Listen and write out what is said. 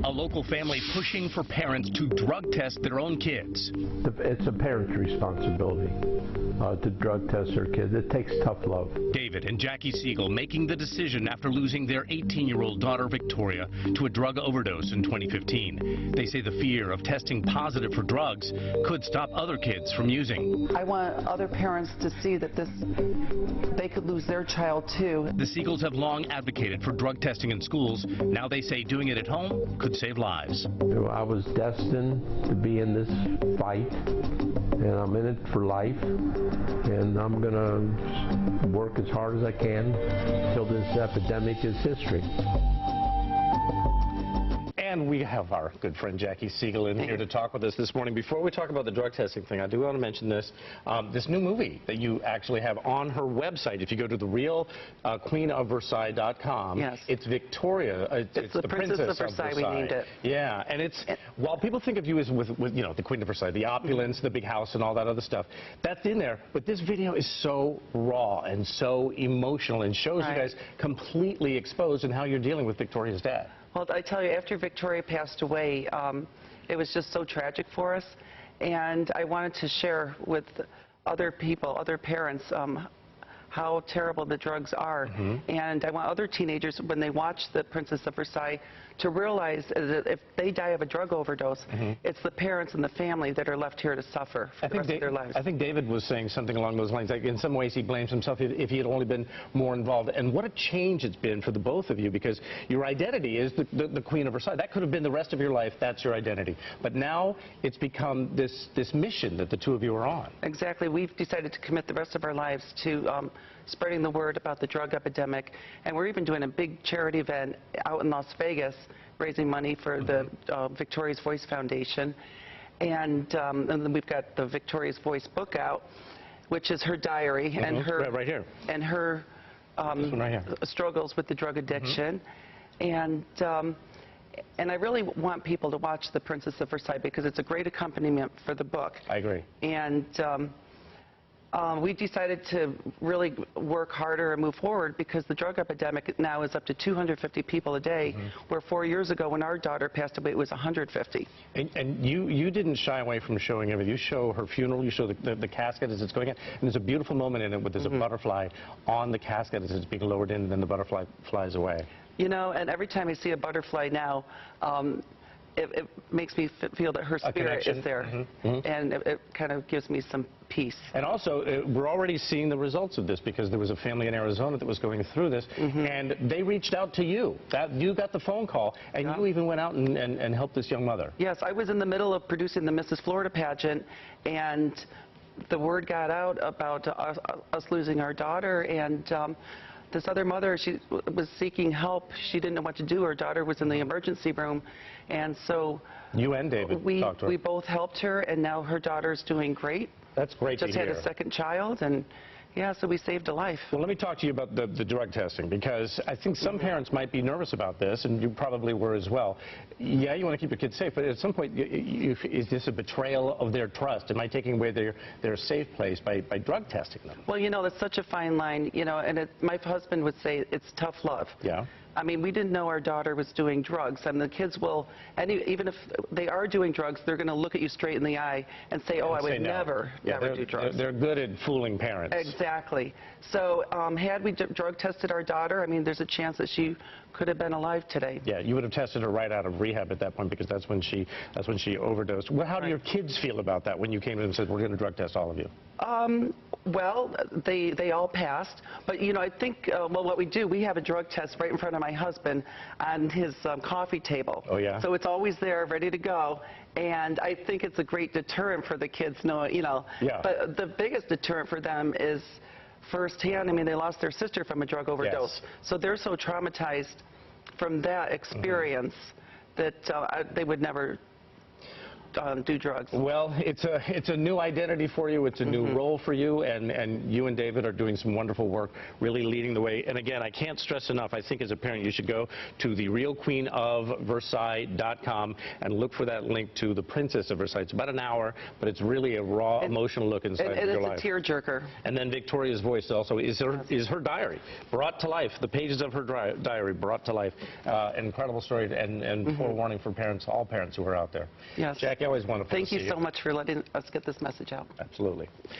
A local family pushing for parents to drug test their own kids. It's a parent's responsibility to drug test their kids. It takes tough love. David and Jackie Siegel making the decision after losing their 18-year-old daughter Victoria to a drug overdose in 2015. They say the fear of testing positive for drugs could stop other kids from using. I want other parents to see that they could lose their child too. The Siegels have long advocated for drug testing in schools. Now they say doing it at home could save lives. I was destined to be in this fight, and I'm in it for life, and I'm going to work as hard as I can till this epidemic is history. And we have our good friend Jackie Siegel in here to talk with us this morning. Before we talk about the drug testing thing, I do want to mention this new movie that you actually have on her website. If you go to the real queenofversailles.com, yes. It's Victoria. It's the Princess of Versailles. We named it. Yeah, and while people think of you as with you know, the Queen of Versailles, the opulence, the big house, and all that other stuff, that's in there. But this video is so raw and so emotional and shows you guys completely exposed in how you're dealing with Victoria's dad. Well, I tell you, after Victoria passed away, it was just so tragic for us, and I wanted to share with other people, other parents, how terrible the drugs are. And I want other teenagers, when they watch The Princess of Versailles, to realize that if they die of a drug overdose, it's the parents and the family that are left here to suffer for the rest of their lives. I think David was saying something along those lines. Like in some ways, he blames himself if he had only been more involved. And what a change it's been for the both of you, because your identity is the Queen of Versailles. That could have been the rest of your life. That's your identity. But now it's become this mission that the two of you are on. Exactly. We've decided to commit the rest of our lives to spreading the word about the drug epidemic, and we're even doing a big charity event out in Las Vegas, raising money for the Victoria's Voice Foundation, and then we've got the Victoria's Voice book out, which is her diary and her right here, and her this one right here, struggles with the drug addiction, and I really want people to watch The Princess of Versailles because it's a great accompaniment for the book. I agree. And we decided to really work harder and move forward because the drug epidemic now is up to 250 people a day, where 4 years ago when our daughter passed away, it was 150. And you didn't shy away from showing everything. You show her funeral, you show the casket as it's going in, and there's a beautiful moment in it where there's a butterfly on the casket as it's being lowered in, and then the butterfly flies away. You know, and every time I see a butterfly now, it makes me feel that her spirit is there, and it kind of gives me some peace. And also, we're already seeing the results of this because there was a family in Arizona that was going through this, and they reached out to you. You got the phone call, and you even went out and helped this young mother. Yes, I was in the middle of producing the Mrs. Florida pageant, and the word got out about us losing our daughter, and this other mother, she was seeking help. She didn't know what to do. Her daughter was in the emergency room, and so you and David talked to her. We both helped her, and now her daughter's doing great. That's great to hear. Just had a second child, and yeah, so we saved a life. Well, let me talk to you about the drug testing, because I think some parents might be nervous about this, and you probably were as well. Yeah, you want to keep your kids safe, but at some point, is this a betrayal of their trust? Am I taking away their safe place by drug testing them? Well, you know, that's such a fine line, you know, and my husband would say it's tough love. Yeah. I mean, we didn't know our daughter was doing drugs, and the kids will, even if they are doing drugs, they're going to look at you straight in the eye and say, oh, I would never do drugs. They're good at fooling parents. Exactly. So had we drug tested our daughter, I mean, there's a chance that she could have been alive today. Yeah, you would have tested her right out of rehab at that point, because that's when she overdosed. Well, how do your kids feel about that when you came in and said, we're going to drug test all of you? Well, they all passed, but you know, I think well, what we do, we have a drug test right in front of my husband on his coffee table. Oh yeah. So it's always there, ready to go, and I think it's a great deterrent for the kids. You know. Yeah. But the biggest deterrent for them is firsthand. I mean, they lost their sister from a drug overdose, so they're so traumatized from that experience that they would never. do drugs. Well, it's a new identity for you. It's a new role for you, and you and David are doing some wonderful work, really leading the way. And again, I can't stress enough, I think as a parent you should go to the realqueenofversailles.com and look for that link to the Princess of Versailles. It's about an hour, but it's really a raw, emotional look inside of your life. It's a tearjerker. And then Victoria's voice also is her diary, brought to life. The pages of her diary brought to life. An incredible story and forewarning for parents, all parents who are out there. Yes. Jackie, always wonderful to see you. Thank you so much for letting us get this message out. Absolutely.